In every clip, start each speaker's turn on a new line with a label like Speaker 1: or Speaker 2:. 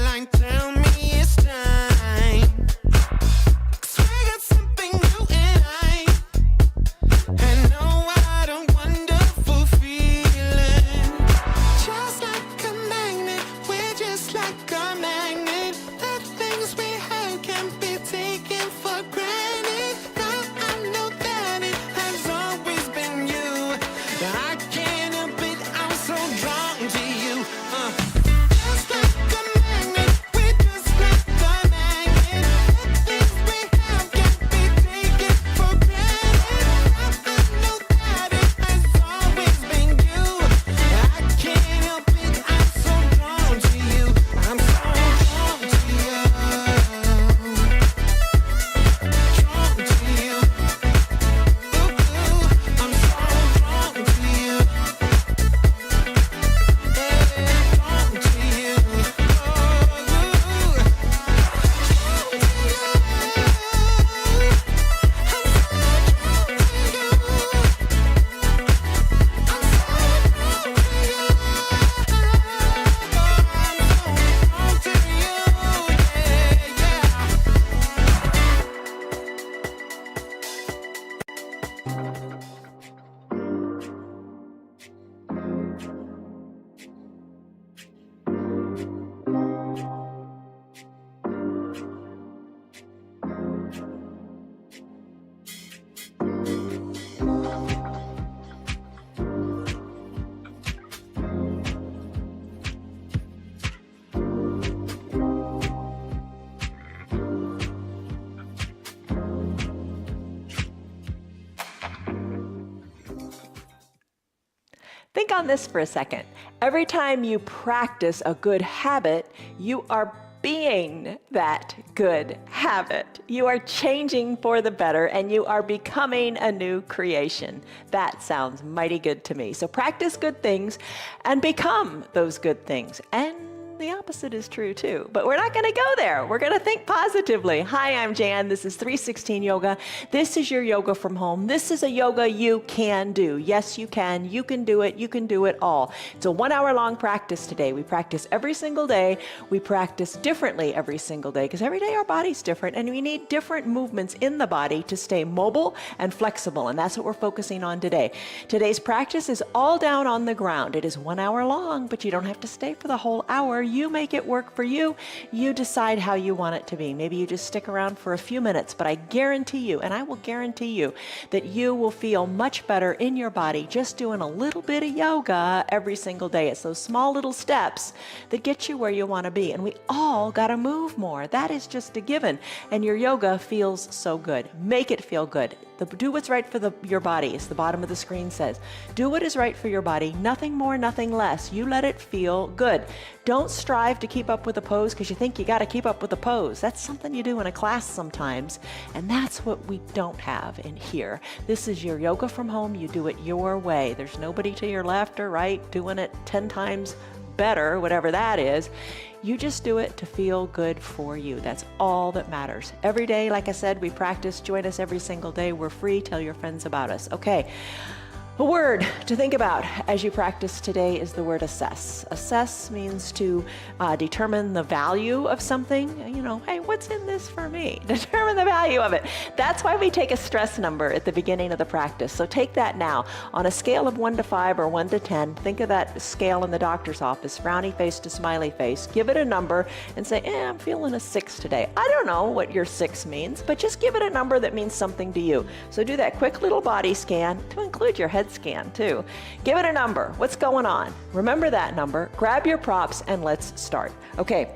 Speaker 1: like, tell me it's time. 'Cause we got something new and I know what a wonderful feeling. Just like a magnet, we're just like a magnet. The things we have can't be taken for granted. Now I know that it has always been you. I can't help it, I'm so drawn to you. Just like a magnet, we're just like a magnet. The things we have can't be taken for granted. Now I know that it has always been you. I can't help it, I'm so drawn to you. I'm so drawn to you. Drawn to you. Ooh, I'm so drawn to you. Drawn to you.
Speaker 2: Think on this for a second. Every time you practice a good habit, you are being that good habit. You are changing for the better and you are becoming a new creation. That sounds mighty good to me. So practice good things and become those good things. And the opposite is true too, but we're not going to go there. We're going to think positively. Hi, I'm Jan. This is 316 Yoga. This is your yoga from home. This is a yoga you can do. Yes, you can. You can do it. You can do it all. It's a 1 hour long practice today. We practice every single day. We practice differently every single day because every day our body's different and we need different movements in the body to stay mobile and flexible. And that's what we're focusing on today. Today's practice is all down on the ground. It is 1 hour long, but you don't have to stay for the whole hour. You make it work for you. You decide how you want it to be. Maybe you just stick around for a few minutes, but I guarantee you, and I will guarantee you, that you will feel much better in your body just doing a little bit of yoga every single day. It's those small little steps that get you where you want to be. And we all got to move more. That is just a given. And your yoga feels so good. Make it feel good. Do what's right for your body, as the bottom of the screen says. Do what is right for your body, nothing more, nothing less. You let it feel good. Don't strive to keep up with the pose because you think you got to keep up with the pose. That's something you do in a class sometimes, and that's what we don't have in here. This is your yoga from home. You do it your way. There's nobody to your left or right doing it 10 times better, whatever that is. You just do it to feel good for you. That's all that matters. Every day, like I said, we practice. Join us every single day. We're free. Tell your friends about us. Okay. A word to think about as you practice today is the word assess. Assess means to determine the value of something. You know, hey, what's in this for me? Determine the value of it. That's why we take a stress number at the beginning of the practice. So take that now. On a scale of 1 to 5 or 1 to 10, think of that scale in the doctor's office, frowny face to smiley face. Give it a number and say, I'm feeling a 6 today. I don't know what your 6 means, but just give it a number that means something to you. So do that quick little body scan to include your head scan too. Give it a number. What's going on? Remember that number. Grab your props and let's start. Okay.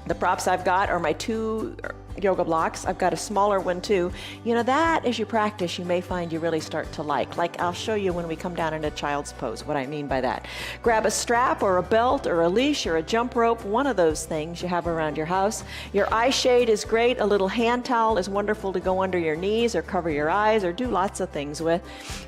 Speaker 2: The props I've got are my 2 yoga blocks. I've got a smaller one too. You know, that as you practice, you may find you really start to like I'll show you when we come down into child's pose, what I mean by that. Grab a strap or a belt or a leash or a jump rope, one of those things you have around your house. Your eye shade is great. A little hand towel is wonderful to go under your knees or cover your eyes or do lots of things with.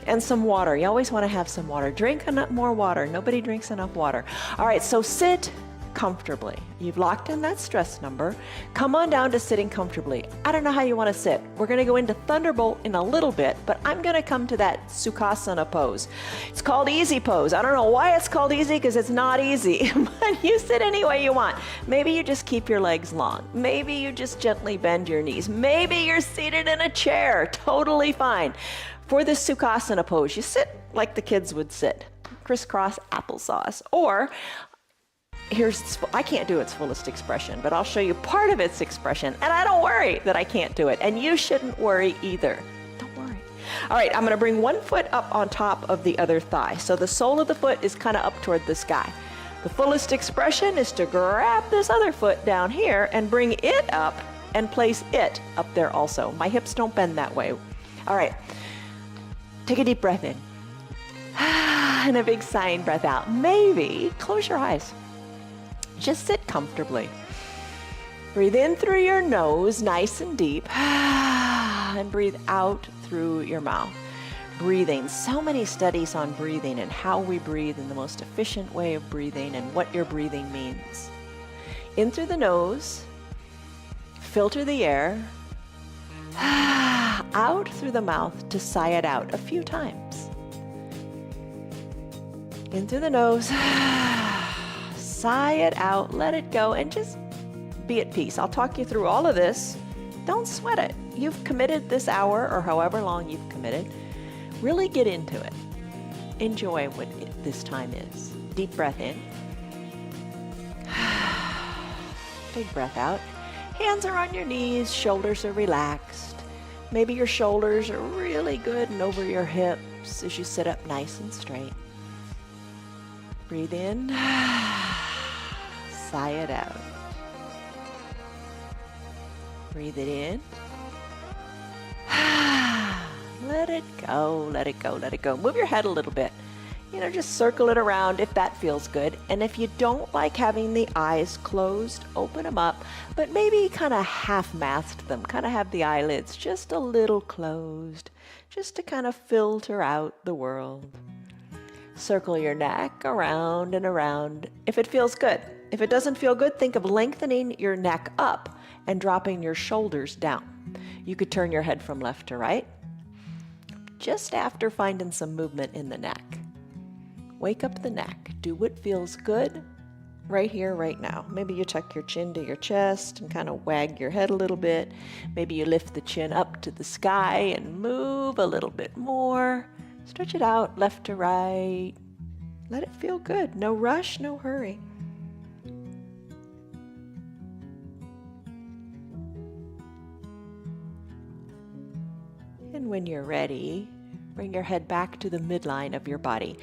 Speaker 2: And some water. You always want to have some water. Drink enough more water. Nobody drinks enough water. All right, so sit comfortably. You've locked in that stress number. Come on down to sitting comfortably. I don't know how you want to sit. We're going to go into Thunderbolt in a little bit, but I'm going to come to that Sukhasana pose. It's called easy pose. I don't know why it's called easy, because it's not easy, but you sit any way you want. Maybe you just keep your legs long. Maybe you just gently bend your knees. Maybe you're seated in a chair. Totally fine. For this Sukhasana pose, you sit like the kids would sit, crisscross applesauce. Or I can't do its fullest expression, but I'll show you part of its expression. And I don't worry that I can't do it. And you shouldn't worry either. Don't worry. All right, I'm going to bring one foot up on top of the other thigh. So the sole of the foot is kind of up toward the sky. The fullest expression is to grab this other foot down here and bring it up and place it up there also. My hips don't bend that way. All right, take a deep breath in. And a big sighing breath out. Maybe close your eyes. Just sit comfortably. Breathe in through your nose, nice and deep, and breathe out through your mouth. Breathing, so many studies on breathing and how we breathe and the most efficient way of breathing and what your breathing means. In through the nose, filter the air, out through the mouth to sigh it out a few times. In through the nose, sigh it out, let it go, and just be at peace. I'll talk you through all of this. Don't sweat it. You've committed this hour or however long you've committed. Really get into it. Enjoy what this time is. Deep breath in. Big breath out. Hands are on your knees, shoulders are relaxed. Maybe your shoulders are really good and over your hips as you sit up nice and straight. Breathe in. Sigh it out. Breathe it in. Let it go, let it go, let it go. Move your head a little bit. Just circle it around if that feels good. And if you don't like having the eyes closed, open them up, but maybe kind of half-mask them, kind of have the eyelids just a little closed, just to kind of filter out the world. Circle your neck around and around if it feels good. If it doesn't feel good, think of lengthening your neck up and dropping your shoulders down. You could turn your head from left to right, just after finding some movement in the neck. Wake up the neck. Do what feels good right here, right now. Maybe you tuck your chin to your chest and kind of wag your head a little bit. Maybe you lift the chin up to the sky and move a little bit more. Stretch it out left to right. Let it feel good. No rush, no hurry. And when you're ready, bring your head back to the midline of your body.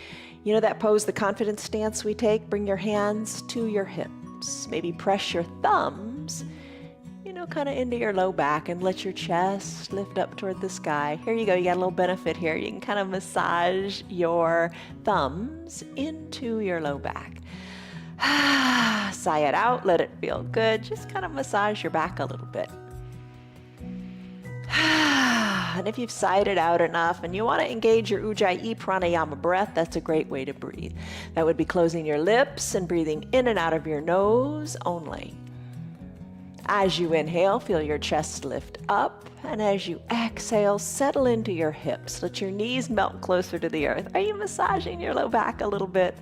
Speaker 2: You know that pose, the confidence stance we take? Bring your hands to your hips. Maybe press your thumbs, kind of into your low back and let your chest lift up toward the sky. Here you go. You got a little benefit here. You can kind of massage your thumbs into your low back. Sigh it out. Let it feel good. Just kind of massage your back a little bit. And if you've sighed it out enough and you want to engage your Ujjayi pranayama breath, that's a great way to breathe. That would be closing your lips and breathing in and out of your nose only. As you inhale, feel your chest lift up, and as you exhale, settle into your hips. Let your knees melt closer to the earth. Are you massaging your low back a little bit?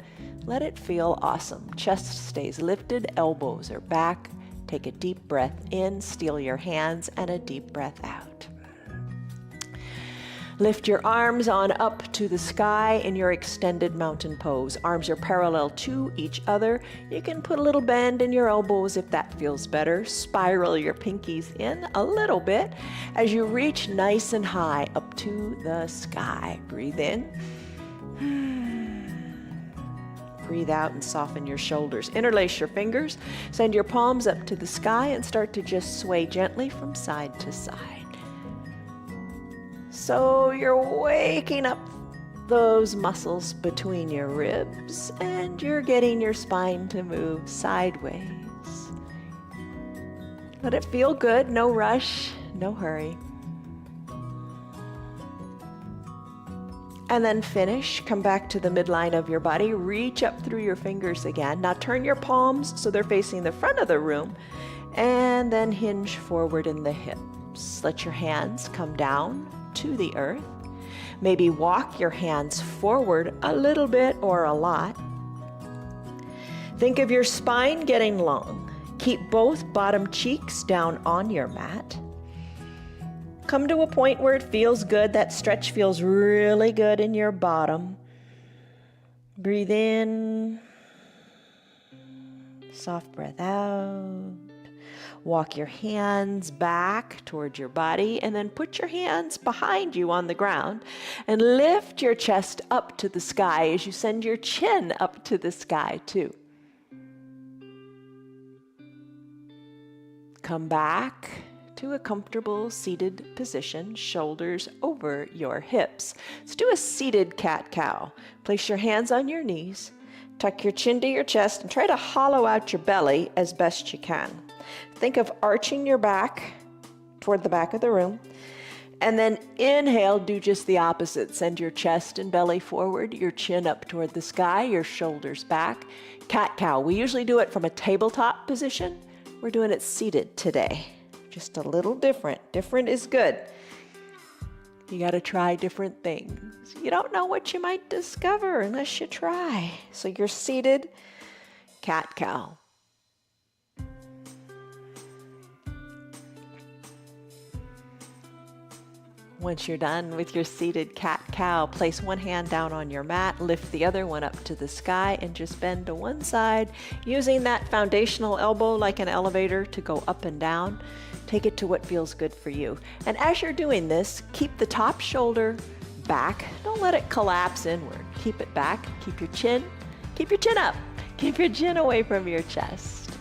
Speaker 2: Let it feel awesome. Chest stays lifted, elbows are back. Take a deep breath in, steal your hands, and a deep breath out. Lift your arms on up to the sky in your extended mountain pose. Arms are parallel to each other. You can put a little bend in your elbows if that feels better. Spiral your pinkies in a little bit as you reach nice and high up to the sky. Breathe in. Breathe out and soften your shoulders. Interlace your fingers. Send your palms up to the sky and start to just sway gently from side to side. So you're waking up those muscles between your ribs and you're getting your spine to move sideways. Let it feel good, no rush, no hurry. And then finish, come back to the midline of your body, reach up through your fingers again. Now turn your palms so they're facing the front of the room, and then hinge forward in the hips. Let your hands come down to the earth. Maybe walk your hands forward a little bit or a lot. Think of your spine getting long. Keep both bottom cheeks down on your mat. Come to a point where it feels good. That stretch feels really good in your bottom. Breathe in. Soft breath out. Walk your hands back towards your body and then put your hands behind you on the ground and lift your chest up to the sky as you send your chin up to the sky too. Come back to a comfortable seated position, shoulders over your hips. Let's do a seated cat-cow. Place your hands on your knees, tuck your chin to your chest, and try to hollow out your belly as best you can. Think of arching your back toward the back of the room, and then inhale, do just the opposite. Send your chest and belly forward, your chin up toward the sky, your shoulders back. Cat-cow. We usually do it from a tabletop position. We're doing it seated today. Just a little different. Different is good. You got to try different things. You don't know what you might discover unless you try. So you're seated, cat-cow. Once you're done with your seated cat-cow, place one hand down on your mat, lift the other one up to the sky, and just bend to one side, using that foundational elbow like an elevator to go up and down. Take it to what feels good for you. And as you're doing this, keep the top shoulder back. Don't let it collapse inward. Keep it back. Keep your chin up. Keep your chin away from your chest.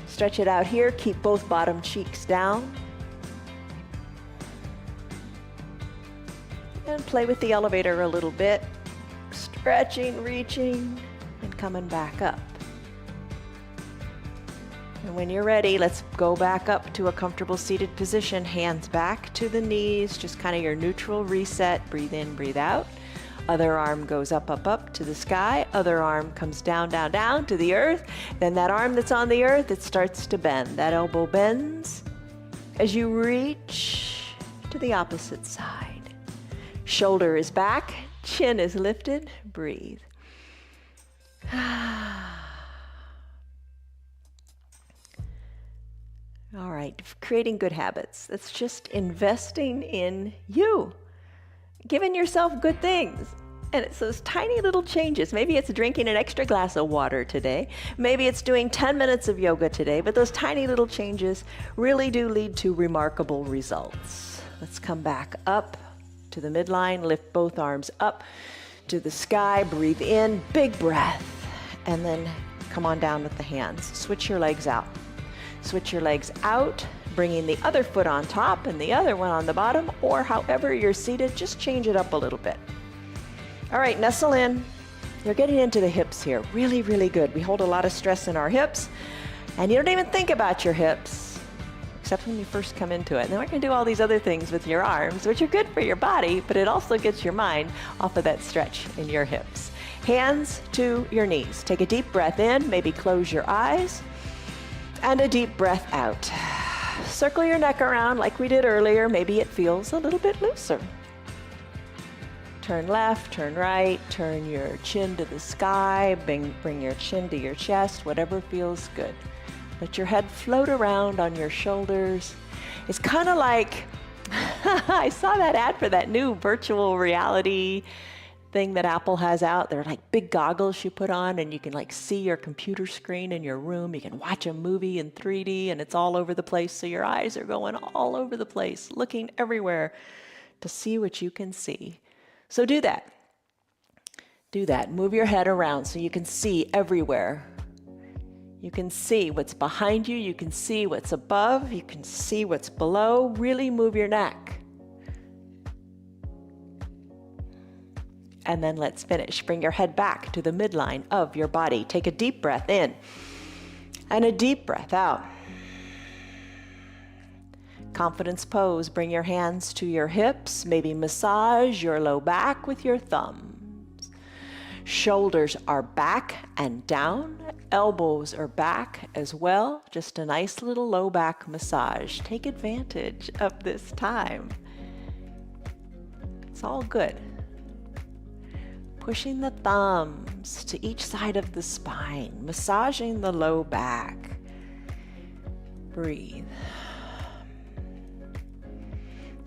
Speaker 2: Stretch it out here. Keep both bottom cheeks down. And play with the elevator a little bit, stretching, reaching, and coming back up. And when you're ready, let's go back up to a comfortable seated position, hands back to the knees, just kind of your neutral reset. Breathe in, breathe out. Other arm goes up, up, up to the sky. Other arm comes down, down, down to the earth. Then that arm that's on the earth, it starts to bend. That elbow bends as you reach to the opposite side. Shoulder is back, chin is lifted, breathe. All right, creating good habits. That's just investing in you, giving yourself good things. And it's those tiny little changes. Maybe it's drinking an extra glass of water today. Maybe it's doing 10 minutes of yoga today, but those tiny little changes really do lead to remarkable results. Let's come back up to the midline, lift both arms up to the sky, breathe in, big breath, and then come on down with the hands. Switch your legs out. Switch your legs out, bringing the other foot on top and the other one on the bottom, or however you're seated, just change it up a little bit. All right, nestle in. You're getting into the hips here. Really, really good. We hold a lot of stress in our hips, and you don't even think about your hips, except when you first come into it. And then we're going to do all these other things with your arms, which are good for your body, but it also gets your mind off of that stretch in your hips. Hands to your knees. Take a deep breath in, maybe close your eyes, and a deep breath out. Circle your neck around like we did earlier. Maybe it feels a little bit looser. Turn left, turn right, turn your chin to the sky, bring your chin to your chest, whatever feels good. Let your head float around on your shoulders. It's kind of like, I saw that ad for that new virtual reality thing that Apple has out. They're like big goggles you put on and you can like see your computer screen in your room. You can watch a movie in 3D and it's all over the place. So your eyes are going all over the place, looking everywhere to see what you can see. So do that. Do that. Move your head around so you can see everywhere. You can see what's behind you. You can see what's above. You can see what's below. Really move your neck. And then let's finish. Bring your head back to the midline of your body. Take a deep breath in and a deep breath out. Confidence pose. Bring your hands to your hips. Maybe massage your low back with your thumbs. Shoulders are back and down. Elbows are back as well. Just a nice little low back massage. Take advantage of this time. It's all good. Pushing the thumbs to each side of the spine, massaging the low back. Breathe.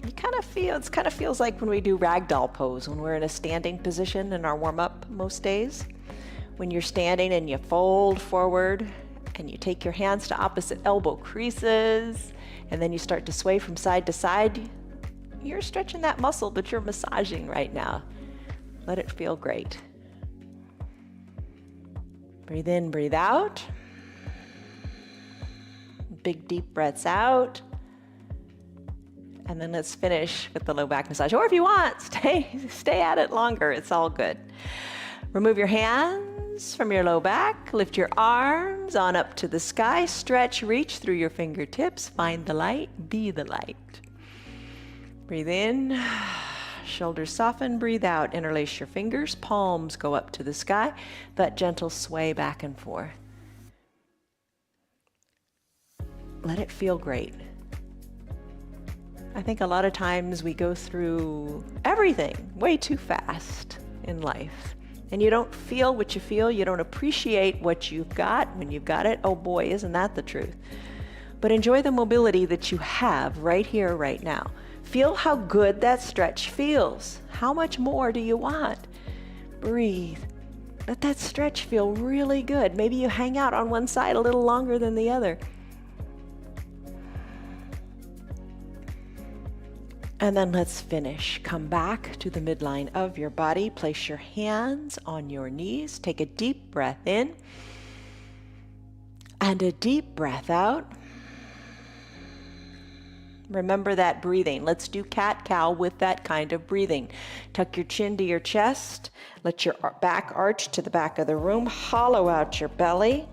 Speaker 2: It kind of feels like when we do ragdoll pose, when we're in a standing position in our warm-up most days. When you're standing and you fold forward and you take your hands to opposite elbow creases and then you start to sway from side to side, you're stretching that muscle that you're massaging right now. Let it feel great. Breathe in, breathe out. Big deep breaths out. And then let's finish with the low back massage. Or if you want, stay at it longer. It's all good. Remove your hands from your low back. Lift your arms on up to the sky. Stretch, reach through your fingertips. Find the light. Be the light. Breathe in. Shoulders soften. Breathe out. Interlace your fingers. Palms go up to the sky. That gentle sway back and forth. Let it feel great. I think a lot of times we go through everything way too fast in life. And you don't feel what you feel. You don't appreciate what you've got when you've got it. Oh boy, isn't that the truth? But enjoy the mobility that you have right here, right now. Feel how good that stretch feels. How much more do you want? Breathe. Let that stretch feel really good. Maybe you hang out on one side a little longer than the other. And then let's finish. Come back to the midline of your body. Place your hands on your knees. Take a deep breath in and a deep breath out. Remember that breathing. Let's do cat-cow with that kind of breathing. Tuck your chin to your chest. Let your back arch to the back of the room. Hollow out your belly.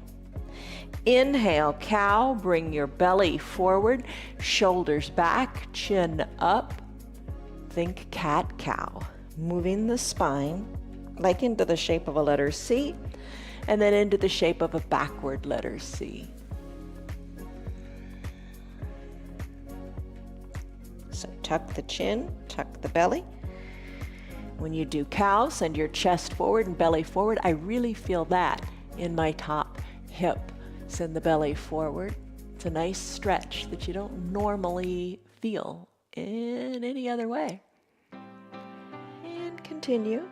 Speaker 2: Inhale, cow. Bring your belly forward. Shoulders back, chin up. Think cat-cow. Moving the spine like into the shape of a letter C and then into the shape of a backward letter C. So tuck the chin, tuck the belly. When you do cow, send your chest forward and belly forward. I really feel that in my top hip. Send the belly forward. It's a nice stretch that you don't normally feel in any other way. And continue.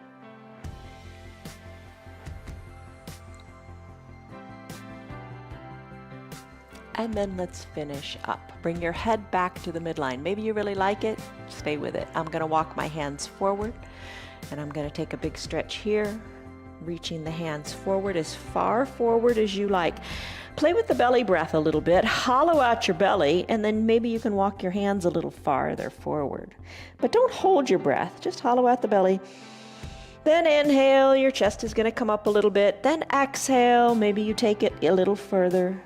Speaker 2: And then let's finish up. Bring your head back to the midline. Maybe you really like it, stay with it. I'm gonna walk my hands forward and I'm gonna take a big stretch here, reaching the hands forward as far forward as you like. Play with the belly breath a little bit, hollow out your belly, and then maybe you can walk your hands a little farther forward. But don't hold your breath, just hollow out the belly. Then inhale, your chest is gonna come up a little bit. Then exhale, maybe you take it a little further.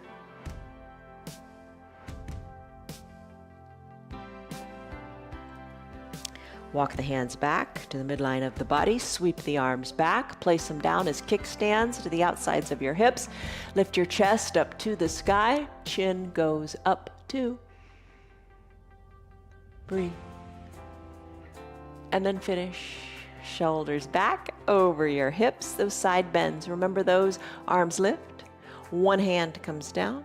Speaker 2: Walk the hands back to the midline of the body. Sweep the arms back. Place them down as kickstands to the outsides of your hips. Lift your chest up to the sky. Chin goes up too. Breathe. And then finish. Shoulders back over your hips. Those side bends. Remember those. Arms lift. One hand comes down.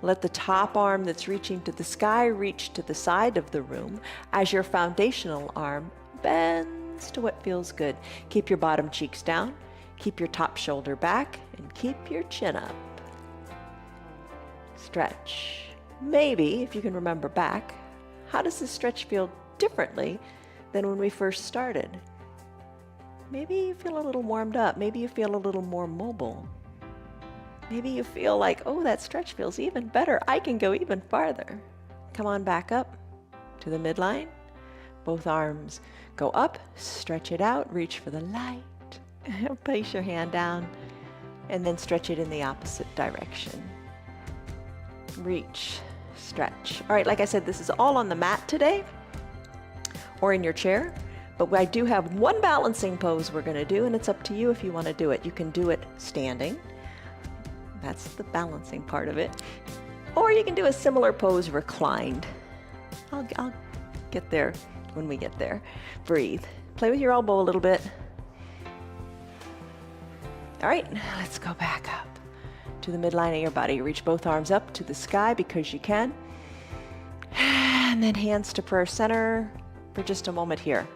Speaker 2: Let the top arm that's reaching to the sky reach to the side of the room as your foundational arm bends to what feels good. Keep your bottom cheeks down, keep your top shoulder back, and keep your chin up. Stretch. Maybe, if you can remember back, how does this stretch feel differently than when we first started? Maybe you feel a little warmed up. Maybe you feel a little more mobile. Maybe you feel like, oh, that stretch feels even better. I can go even farther. Come on back up to the midline. Both arms go up, stretch it out, reach for the light. Place your hand down and then stretch it in the opposite direction. Reach stretch. All right, like I said, this is all on the mat today or in your chair, but I do have one balancing pose we're going to do, and it's up to you if you want to do it. You can do it standing. That's the balancing part of it. Or you can do a similar pose reclined. I'll get there when we get there. Breathe. Play with your elbow a little bit. All right, let's go back up to the midline of your body. Reach both arms up to the sky because you can. And then hands to prayer center for just a moment here.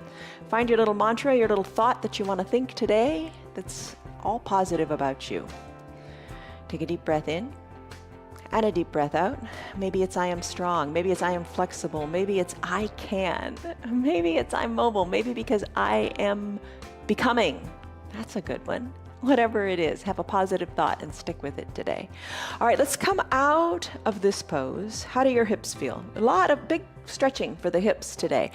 Speaker 2: Find your little mantra, your little thought that you want to think today that's all positive about you. Take a deep breath in and a deep breath out. Maybe it's I am strong. Maybe it's I am flexible. Maybe it's I can. Maybe it's I'm mobile. Maybe because I am becoming. That's a good one. Whatever it is, have a positive thought and stick with it today. All right, let's come out of this pose. How do your hips feel? A lot of big stretching for the hips today.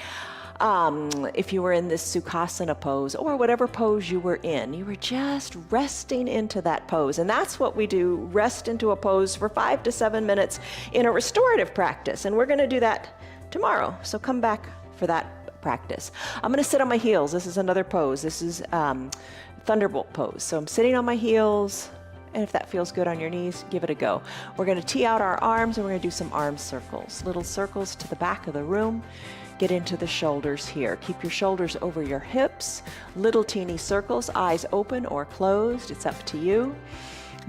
Speaker 2: If you were in this Sukhasana pose or whatever pose you were in, you were just resting into that pose. And that's what we do, rest into a pose for 5 to 7 minutes in a restorative practice. And we're going to do that tomorrow. So come back for that practice. I'm going to sit on my heels. This is another pose. This is Thunderbolt pose. So I'm sitting on my heels. And if that feels good on your knees, give it a go. We're going to tee out our arms and we're going to do some arm circles. Little circles to the back of the room. Get into the shoulders here. Keep your shoulders over your hips. Little teeny circles, eyes open or closed. It's up to you.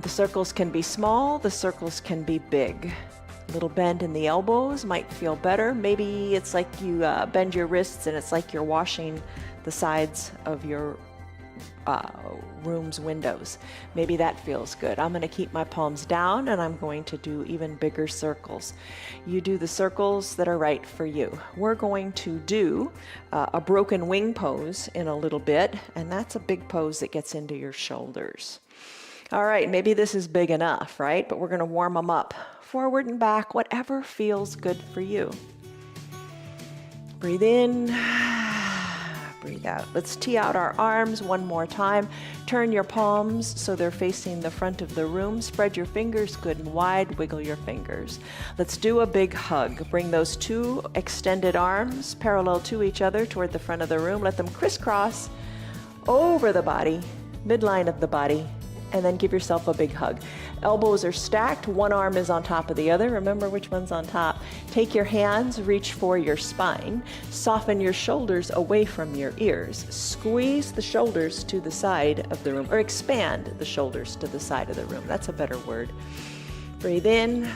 Speaker 2: The circles can be small. The circles can be big. A little bend in the elbows might feel better. Maybe it's like you bend your wrists and it's like you're washing the sides of your room's windows. Maybe that feels good. I'm going to keep my palms down and I'm going to do even bigger circles. You do the circles that are right for you. We're going to do a broken wing pose in a little bit, and that's a big pose that gets into your shoulders. All right, maybe this is big enough, right? But we're going to warm them up. Forward and back, whatever feels good for you. Breathe in. Breathe out. Let's tee out our arms one more time. Turn your palms so they're facing the front of the room. Spread your fingers good and wide. Wiggle your fingers. Let's do a big hug. Bring those two extended arms parallel to each other toward the front of the room. Let them crisscross over the body, midline of the body, and then give yourself a big hug. Elbows are stacked. One arm is on top of the other. Remember which one's on top. Take your hands, reach for your spine. Soften your shoulders away from your ears. Squeeze the shoulders to the side of the room, or expand the shoulders to the side of the room. That's a better word. Breathe in,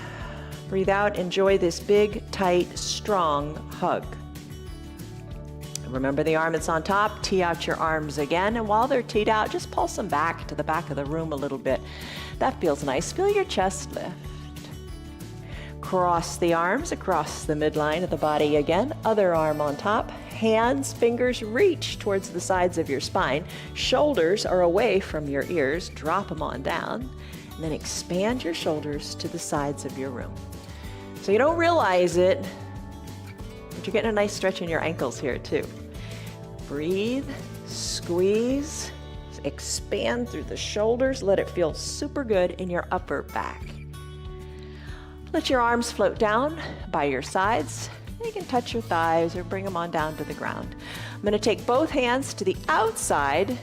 Speaker 2: breathe out. Enjoy this big, tight, strong hug. Remember the arm that's on top, tee out your arms again, and while they're teed out, just pulse them back to the back of the room a little bit. That feels nice. Feel your chest lift. Cross the arms across the midline of the body again. Other arm on top. Hands, fingers reach towards the sides of your spine. Shoulders are away from your ears. Drop them on down. And then expand your shoulders to the sides of your room. So you don't realize it, but you're getting a nice stretch in your ankles here too. Breathe, squeeze, expand through the shoulders. Let it feel super good in your upper back. Let your arms float down by your sides. You can touch your thighs or bring them on down to the ground. I'm going to take both hands to the outside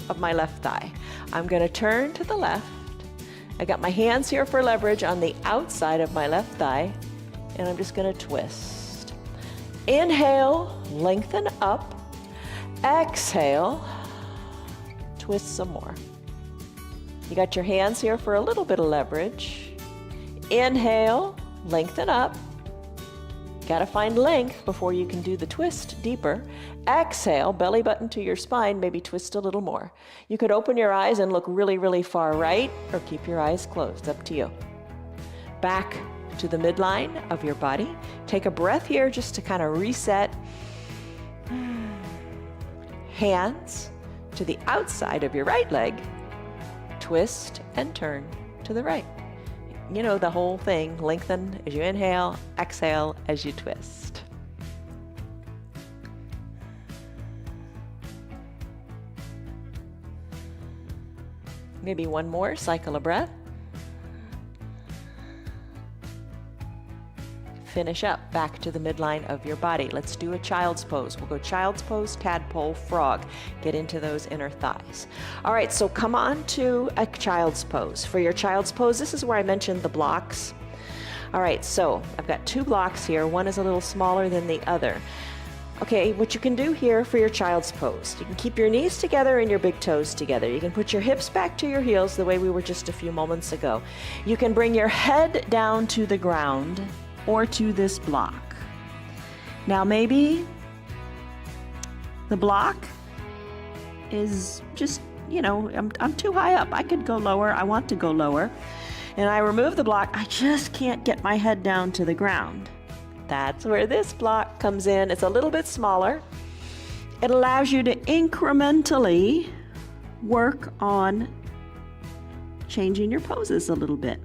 Speaker 2: of my left thigh. I'm going to turn to the left. I got my hands here for leverage on the outside of my left thigh, and I'm just going to twist. Inhale, lengthen up. Exhale, twist some more. You got your hands here for a little bit of leverage. Inhale, lengthen up. Got to find length before you can do the twist deeper. Exhale, belly button to your spine, maybe twist a little more. You could open your eyes and look really, really far right, or keep your eyes closed, up to you. Back to the midline of your body. Take a breath here just to kind of reset. Hands to the outside of your right leg. Twist and turn to the right. You know the whole thing. Lengthen as you inhale, exhale as you twist. Maybe one more cycle of breath. finish up back to the midline of your body. Let's do a child's pose. We'll go child's pose, tadpole, frog. Get into those inner thighs. All right, so come on to a child's pose. For your child's pose, this is where I mentioned the blocks. All right, so I've got 2 blocks here. One is a little smaller than the other. Okay, what you can do here for your child's pose, you can keep your knees together and your big toes together. You can put your hips back to your heels the way we were just a few moments ago. You can bring your head down to the ground or to this block. Now maybe the block is just, you know, I'm too high up. I could go lower. I want to go lower. And I remove the block. I just can't get my head down to the ground. That's where this block comes in. It's a little bit smaller. It allows you to incrementally work on changing your poses a little bit.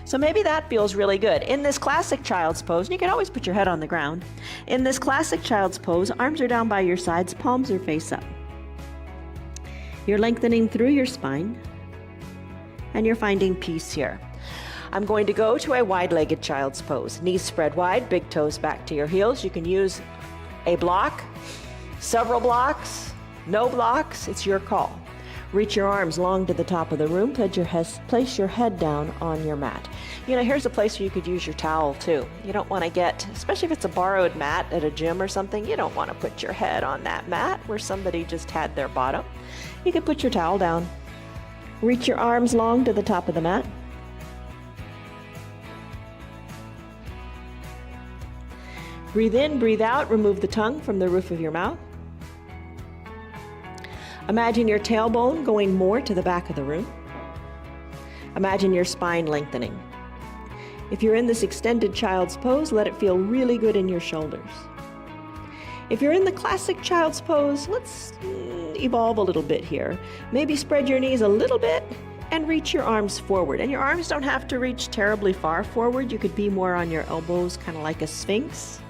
Speaker 2: So maybe that feels really good. In this classic child's pose, and you can always put your head on the ground. In this classic child's pose, arms are down by your sides, palms are face up. You're lengthening through your spine, and you're finding peace here. I'm going to go to a wide-legged child's pose. Knees spread wide, big toes back to your heels. You can use a block, several blocks, no blocks. It's your call. Reach your arms long to the top of the room. Place your head down on your mat. You know, here's a place where you could use your towel too. You don't want to get, especially if it's a borrowed mat at a gym or something, you don't want to put your head on that mat where somebody just had their bottom. You can put your towel down. Reach your arms long to the top of the mat. Breathe in, breathe out, remove the tongue from the roof of your mouth. Imagine your tailbone going more to the back of the room. Imagine your spine lengthening. If you're in this extended child's pose, let it feel really good in your shoulders. If you're in the classic child's pose, let's evolve a little bit here. Maybe spread your knees a little bit and reach your arms forward. And your arms don't have to reach terribly far forward. You could be more on your elbows, kind of like a sphinx.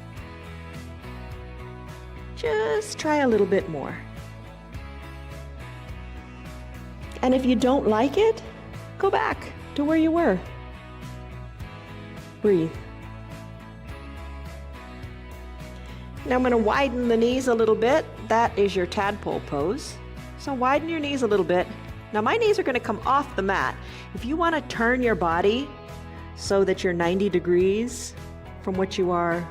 Speaker 2: Just try a little bit more. And if you don't like it, go back to where you were. Breathe. Now I'm going to widen the knees a little bit. That is your tadpole pose. So widen your knees a little bit. Now my knees are going to come off the mat. If you want to turn your body so that you're 90 degrees from what you are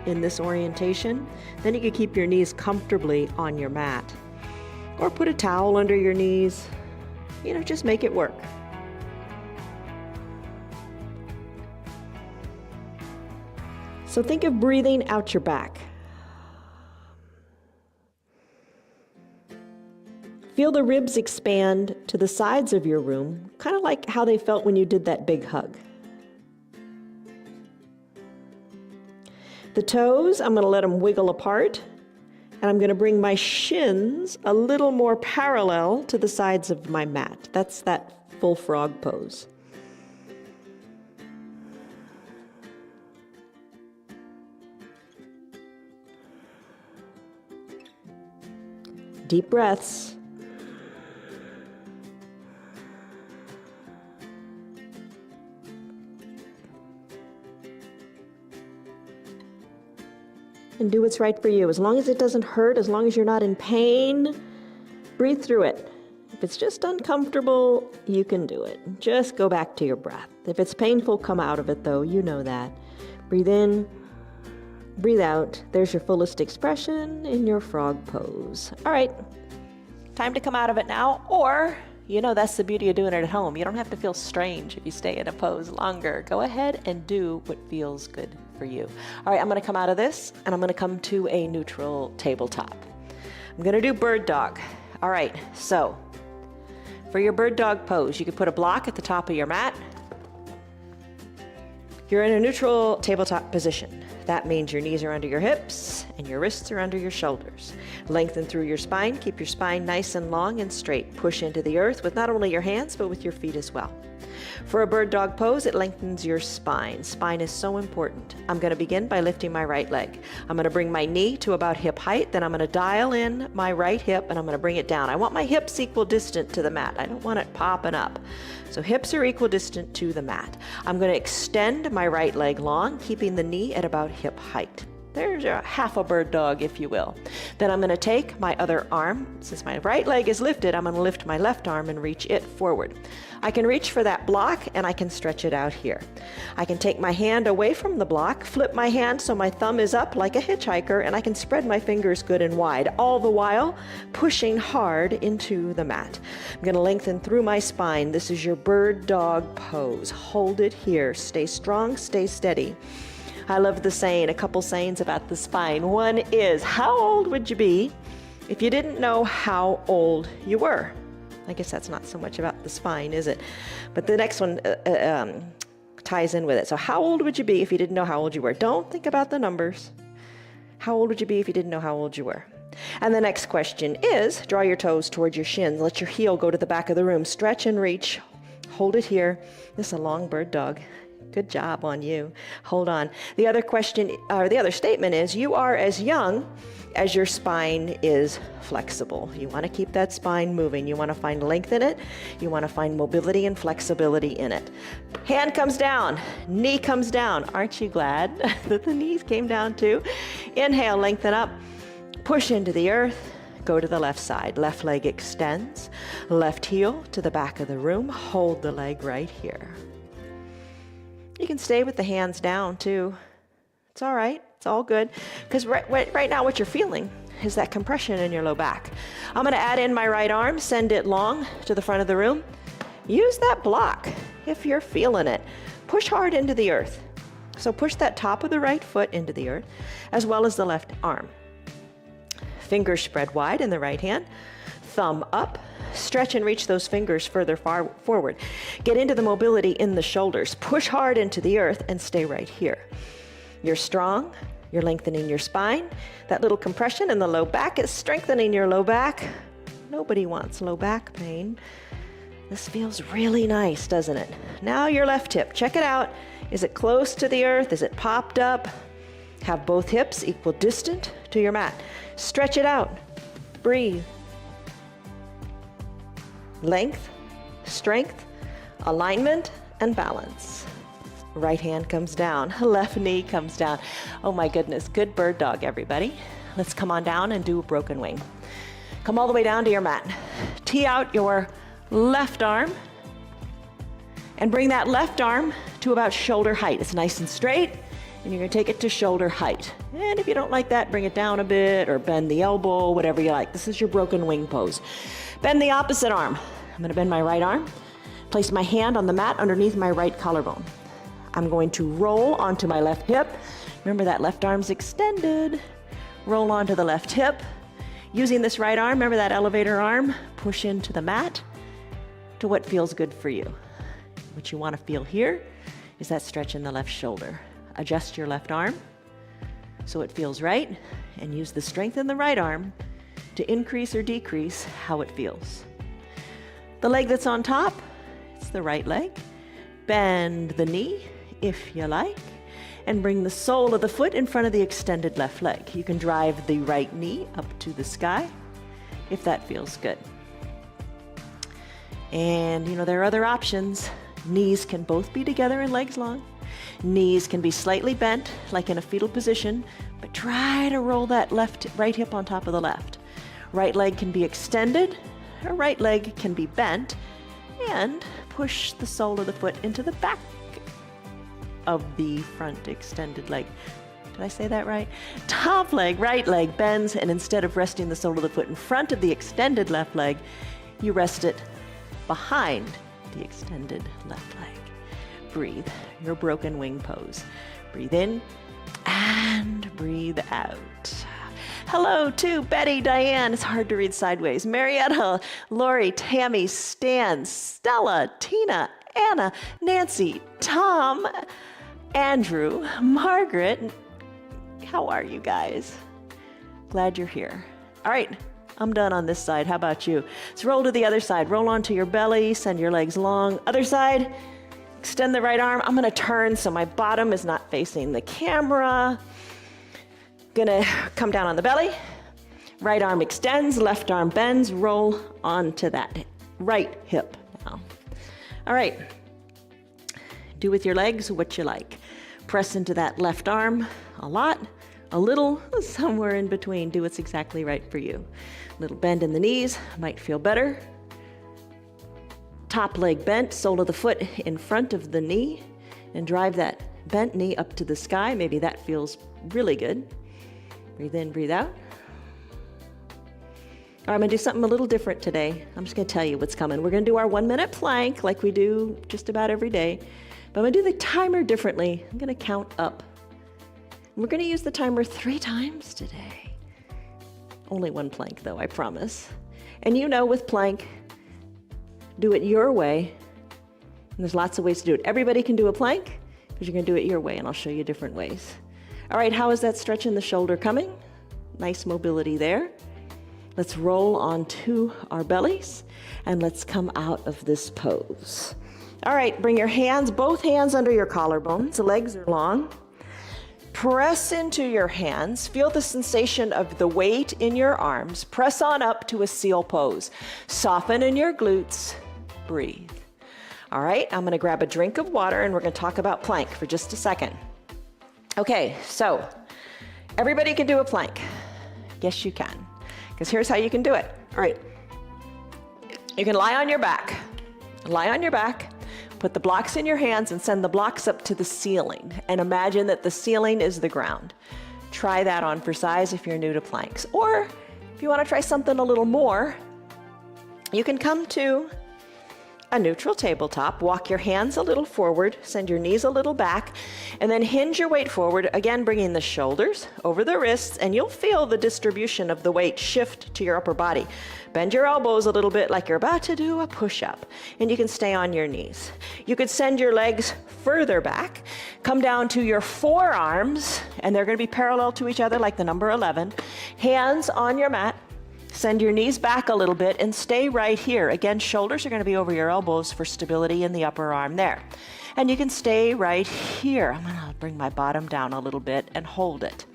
Speaker 2: in this orientation, then you can keep your knees comfortably on your mat. Or put a towel under your knees. You know, just make it work. So think of breathing out your back. Feel the ribs expand to the sides of your room, kind of like how they felt when you did that big hug. The toes, I'm going to let them wiggle apart, and I'm going to bring my shins a little more parallel to the sides of my mat. That's that full frog pose. Deep breaths. And do what's right for you. As long as it doesn't hurt, as long as you're not in pain, breathe through it. If it's just uncomfortable, you can do it. Just go back to your breath. If it's painful, come out of it though, you know that. Breathe in, breathe out. There's your fullest expression in your frog pose. All right, time to come out of it now, or you know, that's the beauty of doing it at home. You don't have to feel strange if you stay in a pose longer. Go ahead and do what feels good for you. All right, I'm going to come out of this and I'm going to come to a neutral tabletop. I'm going to do bird dog. All right, so for your bird dog pose, you can put a block at the top of your mat. You're in a neutral tabletop position. That means your knees are under your hips and your wrists are under your shoulders. Lengthen through your spine. Keep your spine nice and long and straight. Push into the earth with not only your hands, but with your feet as well. For a bird dog pose, it lengthens your spine. Spine is so important. I'm going to begin by lifting my right leg. I'm going to bring my knee to about hip height, then I'm going to dial in my right hip and I'm going to bring it down. I want my hips equal distant to the mat. I don't want it popping up. So hips are equal distant to the mat. I'm going to extend my right leg long, keeping the knee at about hip height. There's a half a bird dog, if you will. Then I'm going to take my other arm. Since my right leg is lifted, I'm going to lift my left arm and reach it forward. I can reach for that block and I can stretch it out here. I can take my hand away from the block, flip my hand so my thumb is up like a hitchhiker, and I can spread my fingers good and wide, all the while pushing hard into the mat. I'm going to lengthen through my spine. This is your bird dog pose. Hold it here. Stay strong, stay steady. I love the saying, a couple sayings about the spine. One is, how old would you be if you didn't know how old you were? I guess that's not so much about the spine, is it? But the next one ties in with it. So how old would you be if you didn't know how old you were? Don't think about the numbers. How old would you be if you didn't know how old you were? And the next question is, draw your toes towards your shins. Let your heel go to the back of the room. Stretch and reach. Hold it here. This is a long bird dog. Good job on you. Hold on. The other question, or the other statement is, you are as young as your spine is flexible. You want to keep that spine moving. You want to find length in it. You want to find mobility and flexibility in it. Hand comes down, knee comes down. Aren't you glad that the knees came down too? Inhale, lengthen up, push into the earth, go to the left side. Left leg extends, left heel to the back of the room. Hold the leg right here. You can stay with the hands down too. It's all right. It's all good. Because right now what you're feeling is that compression in your low back. I'm going to add in my right arm, send it long to the front of the room. Use that block if you're feeling it. Push hard into the earth. So push that top of the right foot into the earth, as well as the left arm. Fingers spread wide in the right hand. Thumb up. Stretch and reach those fingers further forward. Get into the mobility in the shoulders. Push hard into the earth and stay right here. You're strong. You're lengthening your spine. That little compression in the low back is strengthening your low back. Nobody wants low back pain. This feels really nice, doesn't it? Now your left hip. Check it out. Is it close to the earth? Is it popped up? Have both hips equal distant to your mat. Stretch it out. Breathe. Length, strength, alignment, and balance. Right hand comes down, left knee comes down. Oh my goodness, good bird dog, everybody. Let's come on down and do a broken wing. Come all the way down to your mat. Tee out your left arm and bring that left arm to about shoulder height. It's nice and straight, and you're gonna take it to shoulder height. And if you don't like that, bring it down a bit or bend the elbow, whatever you like. This is your broken wing pose. Bend the opposite arm. I'm going to bend my right arm, place my hand on the mat underneath my right collarbone. I'm going to roll onto my left hip. Remember that left arm's extended. Roll onto the left hip. Using this right arm, remember that elevator arm, push into the mat to what feels good for you. What you want to feel here is that stretch in the left shoulder. Adjust your left arm so it feels right, and use the strength in the right arm to increase or decrease how it feels. The leg that's on top, it's the right leg. Bend the knee if you like, and bring the sole of the foot in front of the extended left leg. You can drive the right knee up to the sky if that feels good. And you know, there are other options. Knees can both be together and legs long. Knees can be slightly bent, like in a fetal position, but try to roll that right hip on top of the left. Right leg can be extended, or right leg can be bent, and push the sole of the foot into the back of the front extended leg. Did I say that right? Top leg, right leg bends, and instead of resting the sole of the foot in front of the extended left leg, you rest it behind the extended left leg. Breathe, your broken wing pose. Breathe in and breathe out. Hello to Betty, Diane, it's hard to read sideways, Marietta, Lori, Tammy, Stan, Stella, Tina, Anna, Nancy, Tom, Andrew, Margaret. How are you guys? Glad you're here. All right, I'm done on this side. How about you? Let's roll to the other side. Roll onto your belly, send your legs long. Other side, Extend the right arm. I'm gonna turn so my bottom is not facing the camera. Gonna come down on the belly. Right arm extends, left arm bends, roll onto that right hip now. All right, do with your legs what you like. Press into that left arm a lot, a little, somewhere in between. Do what's exactly right for you. Little bend in the knees, might feel better. Top leg bent, sole of the foot in front of the knee, and drive that bent knee up to the sky. Maybe that feels really good. Breathe in, breathe out. All right, I'm gonna do something a little different today. I'm just gonna tell you what's coming. We're gonna do our 1-minute plank like we do just about every day, but I'm gonna do the timer differently. I'm gonna count up. We're gonna use the timer 3 times today. Only 1 plank though, I promise. And you know with plank, do it your way. And there's lots of ways to do it. Everybody can do a plank, but you're gonna do it your way, and I'll show you different ways. All right, how is that stretch in the shoulder coming? Nice mobility there. Let's roll onto our bellies, and let's come out of this pose. All right, bring your hands, both hands under your collarbones. The legs are long. Press into your hands. Feel the sensation of the weight in your arms. Press on up to a seal pose. Soften in your glutes. Breathe. All right, I'm gonna grab a drink of water, and we're gonna talk about plank for just a second. Okay, so everybody can do a plank. Yes, you can. Because here's how you can do it. All right. You can lie on your back. Lie on your back, put the blocks in your hands, and send the blocks up to the ceiling. And imagine that the ceiling is the ground. Try that on for size if you're new to planks. Or if you want to try something a little more, you can come to a neutral tabletop, walk your hands a little forward, send your knees a little back, and then hinge your weight forward, again bringing the shoulders over the wrists, and you'll feel the distribution of the weight shift to your upper body. Bend your elbows a little bit like you're about to do a push-up, and you can stay on your knees. You could send your legs further back, come down to your forearms, and they're gonna be parallel to each other like the number 11. Hands on your mat. Send your knees back a little bit and stay right here. Again, shoulders are going to be over your elbows for stability in the upper arm there. And you can stay right here. I'm going to bring my bottom down a little bit and hold it.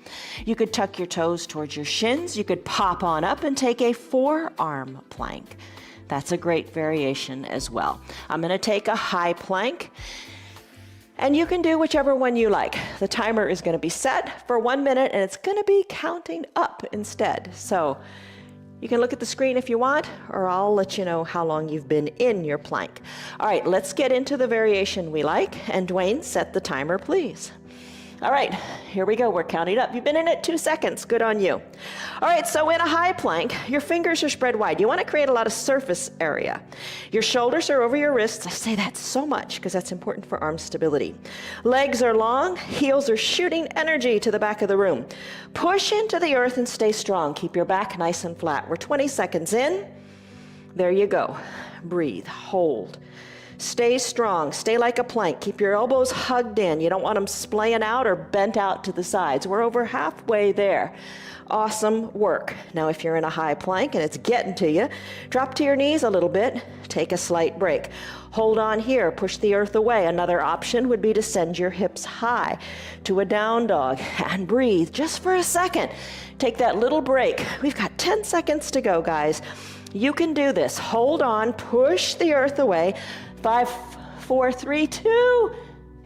Speaker 2: You could tuck your toes towards your shins. You could pop on up and take a forearm plank. That's a great variation as well. I'm going to take a high plank, and you can do whichever one you like. The timer is going to be set for 1 minute, and it's going to be counting up instead. So you can look at the screen if you want, or I'll let you know how long you've been in your plank. All right, let's get into the variation we like. And Dwayne, set the timer, please. All right, here we go. We're counting up. You've been in it 2 seconds. Good on you. All right, so in a high plank, your fingers are spread wide. You want to create a lot of surface area. Your shoulders are over your wrists. I say that so much because that's important for arm stability. Legs are long. Heels are shooting energy to the back of the room. Push into the earth and stay strong. Keep your back nice and flat. We're 20 seconds in. There you go. Breathe. Hold. Stay strong, stay like a plank. Keep your elbows hugged in. You don't want them splaying out or bent out to the sides. We're over halfway there. Awesome work. Now, if you're in a high plank and it's getting to you, drop to your knees a little bit, take a slight break. Hold on here, push the earth away. Another option would be to send your hips high to a down dog and breathe just for a second. Take that little break. We've got 10 seconds to go, guys. You can do this. Hold on, push the earth away. 5, 4, 3, 2,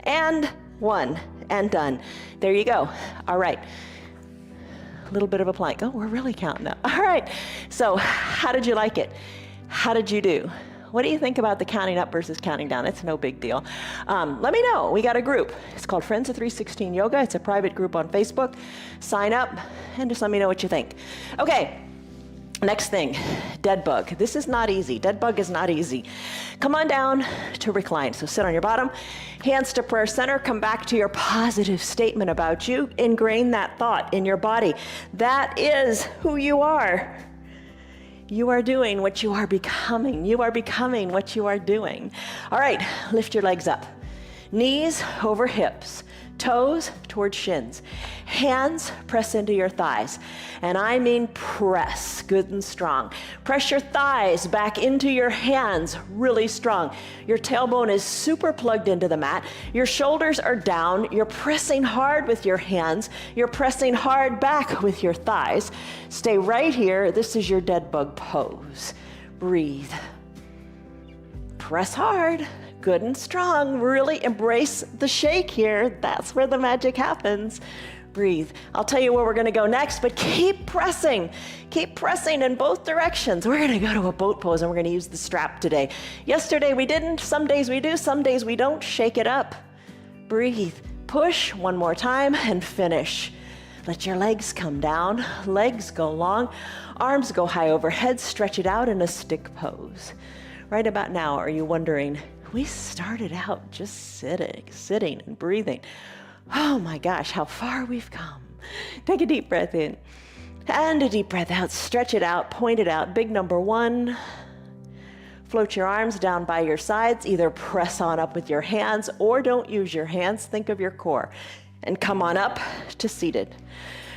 Speaker 2: and 1, and done. There you go. All right. A little bit of a plank. Oh, we're really counting up. All right. So how did you like it? How did you do? What do you think about the counting up versus counting down? It's no big deal. Let me know. We got a group. It's called Friends of 316 Yoga. It's a private group on Facebook. Sign up and just let me know what you think. Okay. Next thing, dead bug. This is not easy. Dead bug is not easy. Come on down to recline. So sit on your bottom, hands to prayer center, come back to your positive statement about you. Ingrain that thought in your body. That is who you are. You are doing what you are becoming. You are becoming what you are doing. All right, lift your legs up. Knees over hips. Toes towards shins. Hands press into your thighs. And I mean press, good and strong. Press your thighs back into your hands, really strong. Your tailbone is super plugged into the mat. Your shoulders are down. You're pressing hard with your hands. You're pressing hard back with your thighs. Stay right here. This is your dead bug pose. Breathe. Press hard. Good and strong. Really embrace the shake here. That's where the magic happens. Breathe. I'll tell you where we're going to go next, but keep pressing. Keep pressing in both directions. We're going to go to a boat pose and we're going to use the strap today. Yesterday we didn't. Some days we do. Some days we don't. Shake it up. Breathe. Push one more time and finish. Let your legs come down. Legs go long. Arms go high overhead. Stretch it out in a stick pose. Right about now, are you wondering, we started out just sitting and breathing. Oh my gosh, how far we've come. Take a deep breath in and a deep breath out. Stretch it out, point it out. Big number one. Float your arms down by your sides. Either press on up with your hands or don't use your hands. Think of your core. And come on up to seated.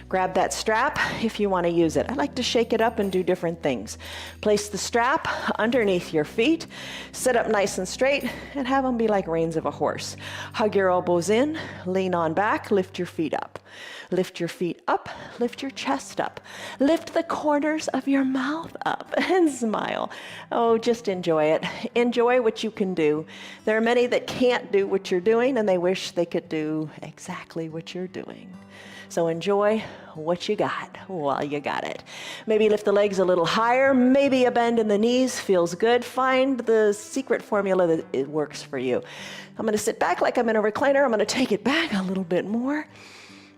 Speaker 2: Grab that strap if you want to use it. I like to shake it up and do different things. Place the strap underneath your feet, sit up nice and straight, and have them be like reins of a horse. Hug your elbows in, lean on back, lift your feet up. Lift your feet up, lift your chest up. Lift the corners of your mouth up and smile. Oh, just enjoy it. Enjoy what you can do. There are many that can't do what you're doing and they wish they could do exactly what you're doing. So enjoy what you got while you got it. Maybe lift the legs a little higher. Maybe a bend in the knees feels good. Find the secret formula that it works for you. I'm going to sit back like I'm in a recliner. I'm going to take it back a little bit more.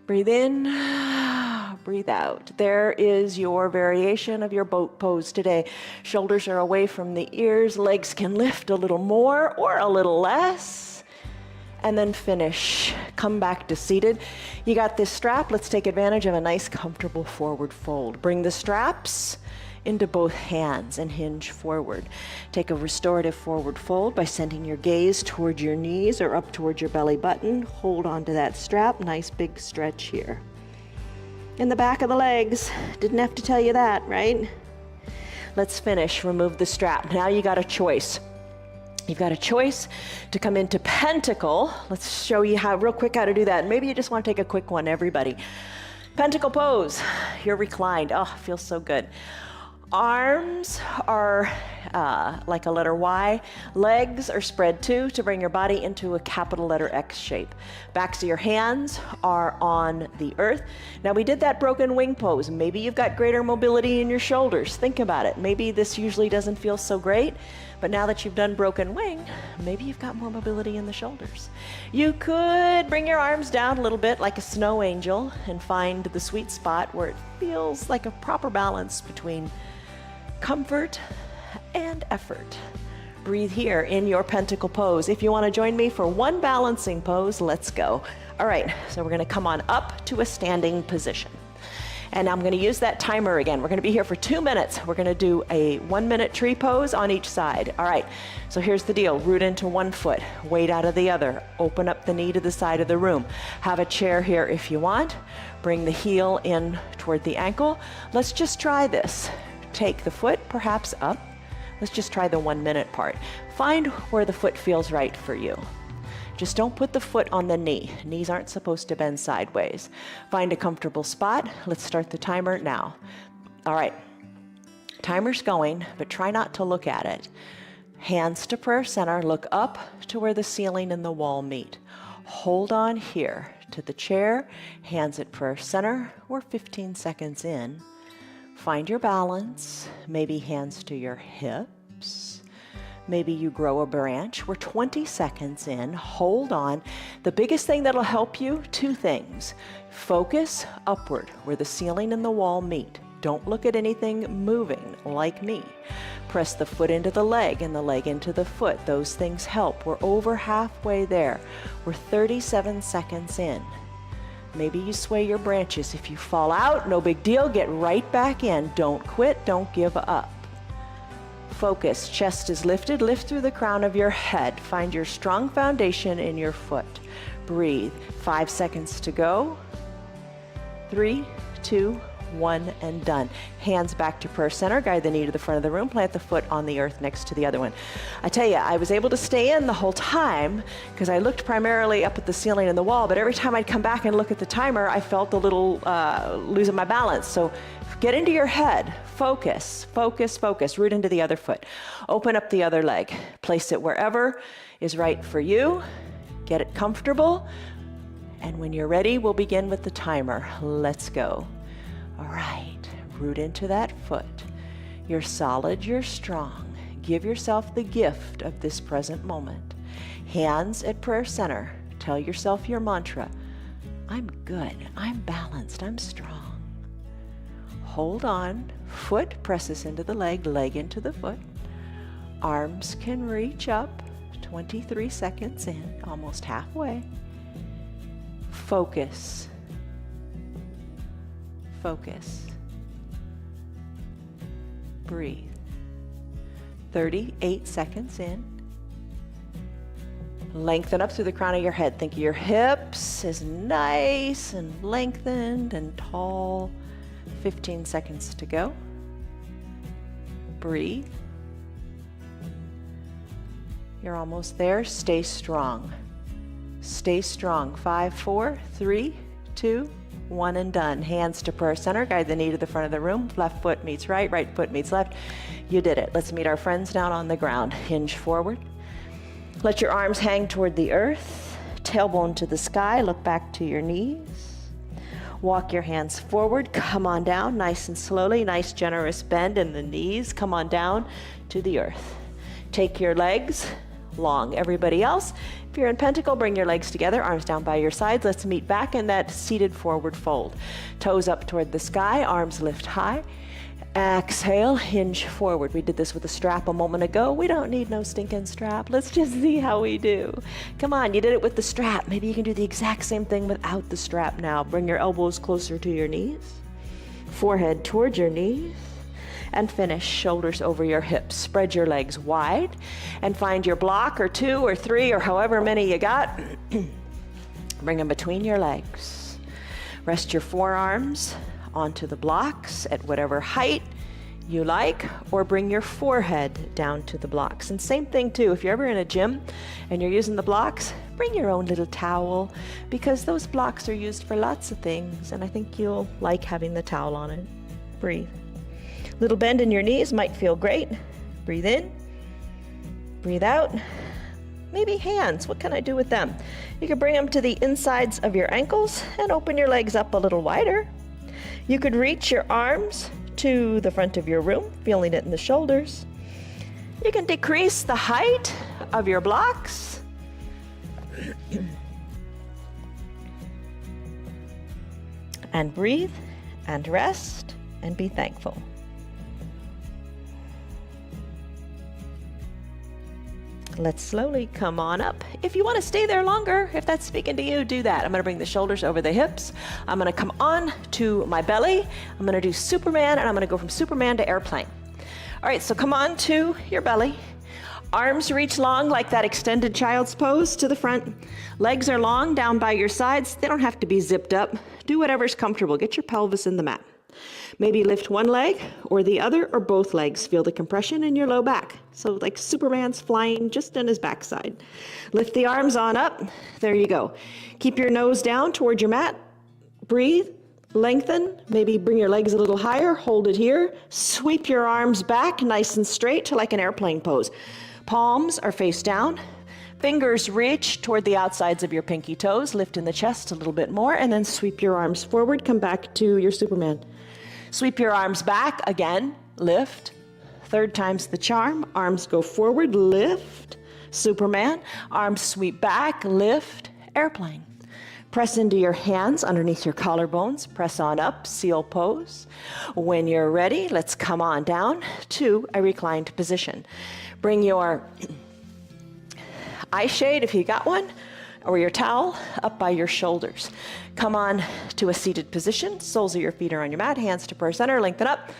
Speaker 2: Breathe in, breathe out. There is your variation of your boat pose today. Shoulders are away from the ears. Legs can lift a little more or a little less. And then finish. Come back to seated. You got this strap. Let's take advantage of a nice, comfortable forward fold. Bring the straps into both hands and hinge forward. Take a restorative forward fold by sending your gaze towards your knees or up towards your belly button. Hold onto that strap. Nice big stretch here. In the back of the legs. Didn't have to tell you that, right? Let's finish. Remove the strap. Now you got a choice. You've got a choice to come into pentacle. Let's show you real quick how to do that. Maybe you just want to take a quick one, everybody. Pentacle pose. You're reclined. Oh, feels so good. Arms are like a letter Y. Legs are spread too to bring your body into a capital letter X shape. Backs of your hands are on the earth. Now we did that broken wing pose. Maybe you've got greater mobility in your shoulders. Think about it. Maybe this usually doesn't feel so great, but now that you've done broken wing, maybe you've got more mobility in the shoulders. You could bring your arms down a little bit like a snow angel and find the sweet spot where it feels like a proper balance between comfort and effort. Breathe here in your pentacle pose. If you want to join me for one balancing pose, let's go. All right, so we're going to come on up to a standing position. And I'm going to use that timer again. We're going to be here for 2 minutes. We're going to do a 1-minute tree pose on each side. All right, so here's the deal. Root into one foot, weight out of the other. Open up the knee to the side of the room. Have a chair here if you want. Bring the heel in toward the ankle. Let's just try this. Take the foot perhaps up. Let's just try the 1-minute part. Find where the foot feels right for you. Just don't put the foot on the knee. Knees aren't supposed to bend sideways. Find a comfortable spot. Let's start the timer now. All right, timer's going, but try not to look at it. Hands to prayer center, look up to where the ceiling and the wall meet. Hold on here to the chair, hands at prayer center. We're 15 seconds in. Find your balance, maybe hands to your hips. Maybe you grow a branch. We're 20 seconds in. Hold on. The biggest thing that'll help you, 2 things. Focus upward where the ceiling and the wall meet. Don't look at anything moving like me. Press the foot into the leg and the leg into the foot. Those things help. We're over halfway there. We're 37 seconds in. Maybe you sway your branches. If you fall out, no big deal. Get right back in. Don't quit. Don't give up. Focus. Chest is lifted. Lift through the crown of your head. Find your strong foundation in your foot. breathe. 5 seconds to go. 3, 2, 1, and done. Hands back to prayer center, guide the knee to the front of the room, plant the foot on the earth next to the other one. I tell you, I was able to stay in the whole time because I looked primarily up at the ceiling and the wall, but every time I'd come back and look at the timer, I felt a little losing my balance. So get into your head, focus, focus, focus, root into the other foot. Open up the other leg, place it wherever is right for you, get it comfortable, and when you're ready, we'll begin with the timer. Let's go. All right, root into that foot. You're solid, you're strong. Give yourself the gift of this present moment. Hands at prayer center. Tell yourself your mantra. I'm good, I'm balanced, I'm strong. Hold on, foot presses into the leg, leg into the foot. Arms can reach up, 23 seconds in, almost halfway. Focus. Focus. Breathe. 38 seconds in. Lengthen up through the crown of your head. Think of your hips as nice and lengthened and tall. 15 seconds to go. Breathe. You're almost there. Stay strong. Stay strong. 5, 4, 3, 2, 1, and done. Hands to prayer center. Guide the knee to the front of the room. Left foot meets right, right foot meets left. You did it. Let's meet our friends down on the ground. Hinge forward. Let your arms hang toward the earth. Tailbone to the sky. Look back to your knees. Walk your hands forward. Come on down nice and slowly. Nice generous bend in the knees. Come on down to the earth. Take your legs long. Everybody else, if you're in pentacle, bring your legs together, arms down by your sides. Let's meet back in that seated forward fold. Toes up toward the sky, arms lift high. Exhale, hinge forward. We did this with a strap a moment ago. We don't need no stinking strap. Let's just see how we do. Come on, you did it with the strap. Maybe you can do the exact same thing without the strap now. Bring your elbows closer to your knees, forehead towards your knees. And finish, shoulders over your hips. Spread your legs wide and find your block or 2 or 3 or however many you got. Bring them between your legs. Rest your forearms onto the blocks at whatever height you like, or bring your forehead down to the blocks. And same thing too, if you're ever in a gym and you're using the blocks, bring your own little towel, because those blocks are used for lots of things, and I think you'll like having the towel on it. Breathe. Little bend in your knees might feel great. Breathe in, breathe out. Maybe hands, what can I do with them? You can bring them to the insides of your ankles and open your legs up a little wider. You could reach your arms to the front of your room, feeling it in the shoulders. You can decrease the height of your blocks. And breathe and rest and be thankful. Let's slowly come on up. If you want to stay there longer, if that's speaking to you, do that. I'm going to bring the shoulders over the hips. I'm going to come on to my belly. I'm going to do Superman, and I'm going to go from Superman to airplane. All right, so come on to your belly. Arms reach long like that extended child's pose to the front. Legs are long down by your sides. They don't have to be zipped up. Do whatever's comfortable. Get your pelvis in the mat. Maybe lift one leg or the other or both legs. Feel the compression in your low back. So like Superman's flying just on his backside. Lift the arms on up. There you go. Keep your nose down toward your mat. Breathe. Lengthen. Maybe bring your legs a little higher. Hold it here. Sweep your arms back nice and straight to like an airplane pose. Palms are face down. Fingers reach toward the outsides of your pinky toes. Lift in the chest a little bit more, and then sweep your arms forward. Come back to your Superman. Sweep your arms back again. Lift. Third time's the charm. Arms go forward. Lift. Superman. Arms sweep back. Lift. Airplane. Press into your hands underneath your collarbones. Press on up. Seal pose. When you're ready, let's come on down to a reclined position. Bring your eye shade, if you got one, or your towel up by your shoulders. Come on to a seated position. Soles of your feet are on your mat. Hands to prayer center. Lengthen up.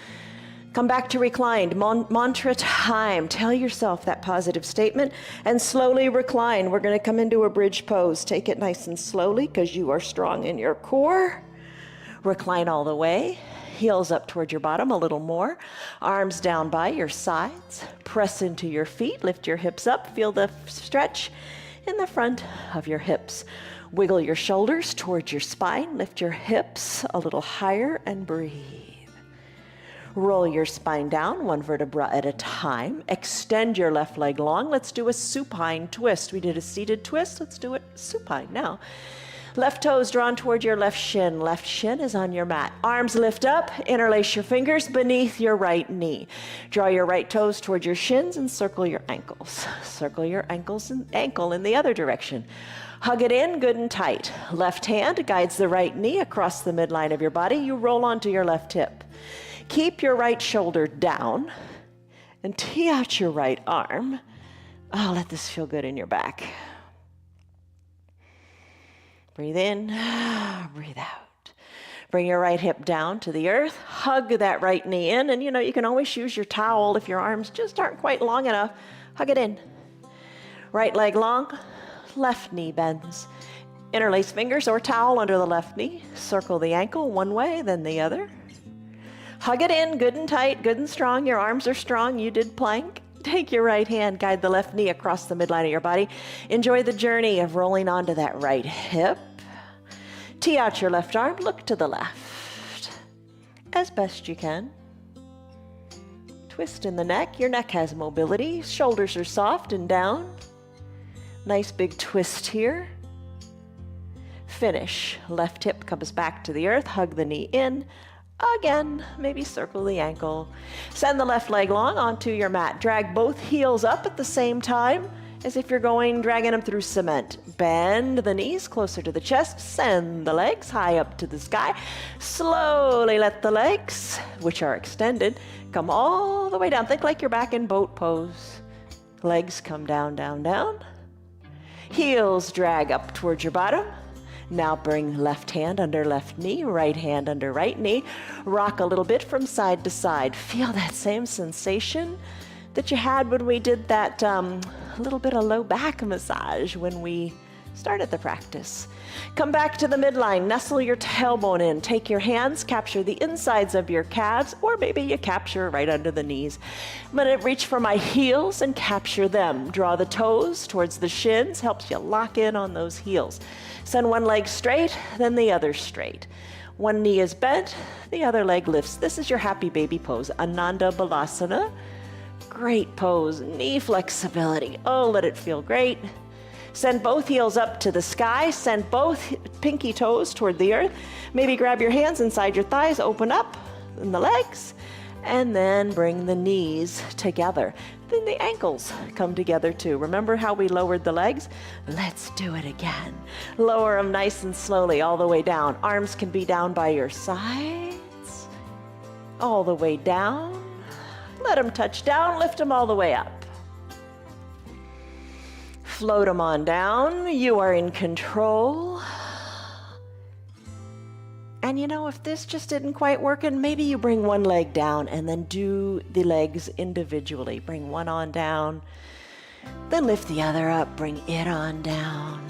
Speaker 2: Come back to reclined. Mantra time. Tell yourself that positive statement and slowly recline. We're going to come into a bridge pose. Take it nice and slowly because you are strong in your core. Recline all the way. Heels up toward your bottom a little more. Arms down by your sides. Press into your feet. Lift your hips up. Feel the stretch in the front of your hips. Wiggle your shoulders towards your spine. Lift your hips a little higher and breathe. Roll your spine down, one vertebra at a time. Extend your left leg long. Let's do a supine twist. We did a seated twist. Let's do it supine now. Left toes drawn toward your left shin. Left shin is on your mat. Arms lift up. Interlace your fingers beneath your right knee. Draw your right toes toward your shins and circle your ankles. Circle your ankles and ankle in the other direction. Hug it in good and tight. Left hand guides the right knee across the midline of your body. You roll onto your left hip. Keep your right shoulder down and tee out your right arm. Oh, let this feel good in your back. Breathe in, breathe out. Bring your right hip down to the earth. Hug that right knee in. And you can always use your towel if your arms just aren't quite long enough. Hug it in. Right leg long, left knee bends. Interlace fingers or towel under the left knee. Circle the ankle one way, then the other. Hug it in, good and tight, good and strong. Your arms are strong. You did plank. Take your right hand, guide the left knee across the midline of your body. Enjoy the journey of rolling onto that right hip. Tee out your left arm, look to the left as best you can. Twist in the neck. Your neck has mobility. Shoulders are soft and down. Nice big twist here. Finish. Left hip comes back to the earth. Hug the knee in. Again, maybe circle the ankle. Send the left leg long onto your mat. Drag both heels up at the same time as if you're dragging them through cement. Bend the knees closer to the chest. Send the legs high up to the sky. Slowly let the legs, which are extended, come all the way down. Think like you're back in boat pose. Legs come down, down, down. Heels drag up towards your bottom. Now bring left hand under left knee, right hand under right knee. Rock a little bit from side to side. Feel that same sensation that you had when we did that little bit of low back massage when we started the practice. Come back to the midline, nestle your tailbone in. Take your hands, capture the insides of your calves, or maybe you capture right under the knees. I'm gonna reach for my heels and capture them. Draw the toes towards the shins, helps you lock in on those heels. Send one leg straight, then the other straight. One knee is bent, the other leg lifts. This is your happy baby pose, Ananda Balasana. Great pose, knee flexibility. Oh, let it feel great. Send both heels up to the sky. Send both pinky toes toward the earth. Maybe grab your hands inside your thighs, open up in the legs, and then bring the knees together. Then the ankles come together too. Remember how we lowered the legs? Let's do it again. Lower them nice and slowly all the way down. Arms can be down by your sides, all the way down. Let them touch down, lift them all the way up. Float them on down. You are in control. And if this just didn't quite work, and maybe you bring one leg down and then do the legs individually. Bring one on down, then lift the other up, bring it on down.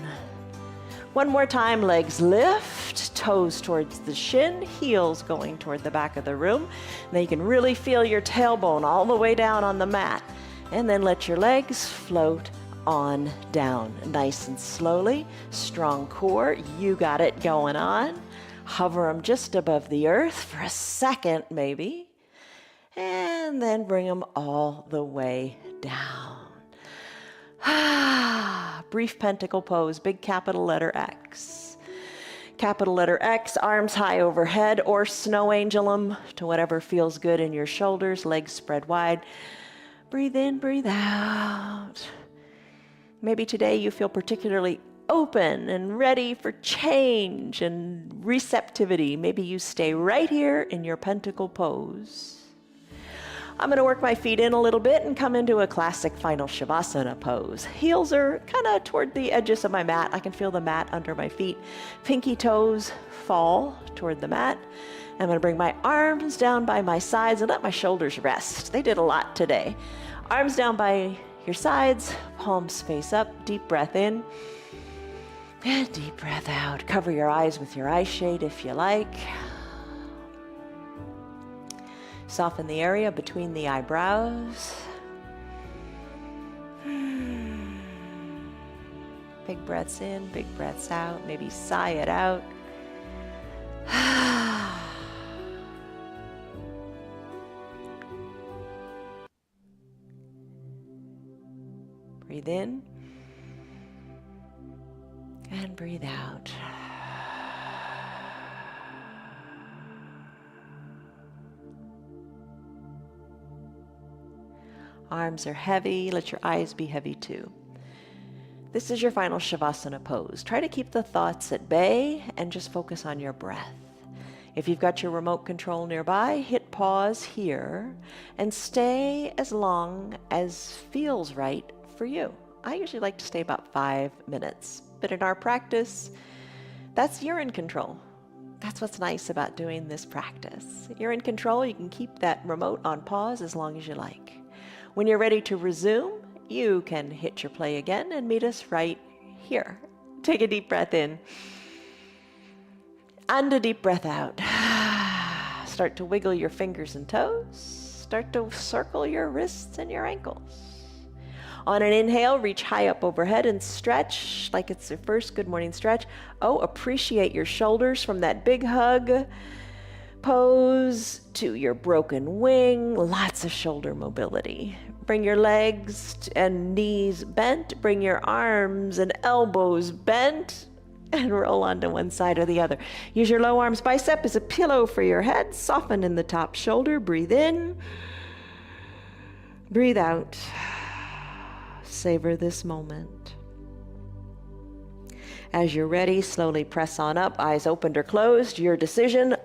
Speaker 2: One more time, legs lift, toes towards the shin, heels going toward the back of the room. Now you can really feel your tailbone all the way down on the mat. And then let your legs float on down, nice and slowly. Strong core, you got it going on. Hover them just above the earth for a second maybe, and then bring them all the way down. Brief pentacle pose, big capital letter X. Capital letter X, arms high overhead, or snow angel them to whatever feels good in your shoulders, legs spread wide. Breathe in, breathe out. Maybe today you feel particularly open and ready for change and receptivity. Maybe you stay right here in your pentacle pose. I'm going to work my feet in a little bit and come into a classic final Shavasana pose. Heels are kind of toward the edges of my mat. I can feel the mat under my feet. Pinky toes fall toward the mat. I'm going to bring my arms down by my sides and let my shoulders rest. They did a lot today. Arms down by your sides, palms face up, deep breath in. And deep breath out. Cover your eyes with your eye shade if you like. Soften the area between the eyebrows. Big breaths in, big breaths out. Maybe sigh it out. Breathe in and breathe out. Arms are heavy. Let your eyes be heavy too. This is your final Shavasana pose. Try to keep the thoughts at bay and just focus on your breath. If you've got your remote control nearby, hit pause here and stay as long as feels right for you. I usually like to stay about 5 minutes, but in our practice, you're in control. That's what's nice about doing this practice. You're in control. You can keep that remote on pause as long as you like. When you're ready to resume, you can hit your play again and meet us right here. Take a deep breath in and a deep breath out. Start to wiggle your fingers and toes. Start to circle your wrists and your ankles. On an inhale, reach high up overhead and stretch like it's your first good morning stretch. Oh, appreciate your shoulders from that big hug pose to your broken wing. Lots of shoulder mobility. Bring your legs and knees bent. Bring your arms and elbows bent and roll onto one side or the other. Use your low arms bicep as a pillow for your head. Soften in the top shoulder. Breathe in. Breathe out. Savor this moment. As you're ready, slowly press on up, eyes opened or closed, your decision.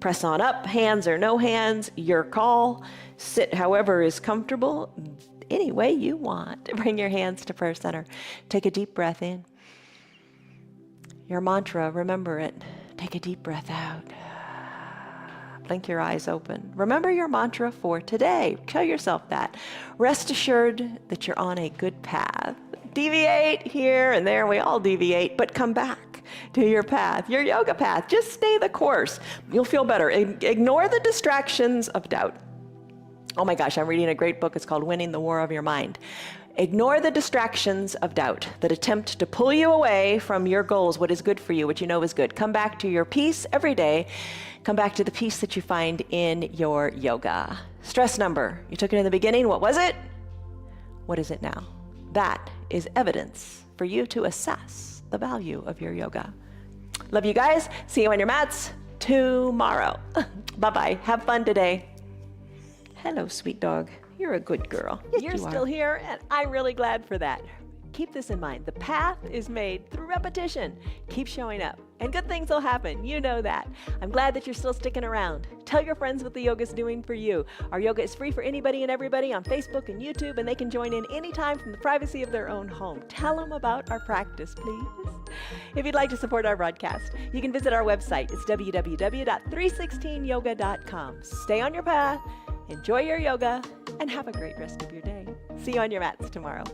Speaker 2: Press on up, hands or no hands, your call. Sit however is comfortable, any way you want. Bring your hands to prayer center. Take a deep breath in. Your mantra, remember it. Take a deep breath out. Blink your eyes open. Remember your mantra for today. Tell yourself that. Rest assured that you're on a good path. Deviate here and there. We all deviate, but come back to your path, your yoga path. Just stay the course. You'll feel better. Ignore the distractions of doubt. Oh my gosh, I'm reading a great book. It's called Winning the War of Your Mind. Ignore the distractions of doubt that attempt to pull you away from your goals, what is good for you, what you know is good. Come back to your peace every day. Come back to the peace that you find in your yoga. Stress number. You took it in the beginning. What was it? What is it now? That is evidence for you to assess the value of your yoga. Love you guys. See you on your mats tomorrow. Bye-bye. Have fun today. Hello, sweet dog. You're a good girl. Yes, you're still here, and I'm really glad for that. Keep this in mind. The path is made through repetition. Keep showing up, and good things will happen. You know that. I'm glad that you're still sticking around. Tell your friends what the yoga's doing for you. Our yoga is free for anybody and everybody on Facebook and YouTube, and they can join in anytime from the privacy of their own home. Tell them about our practice, please. If you'd like to support our broadcast, you can visit our website. It's www.316yoga.com. Stay on your path, enjoy your yoga, and have a great rest of your day. See you on your mats tomorrow.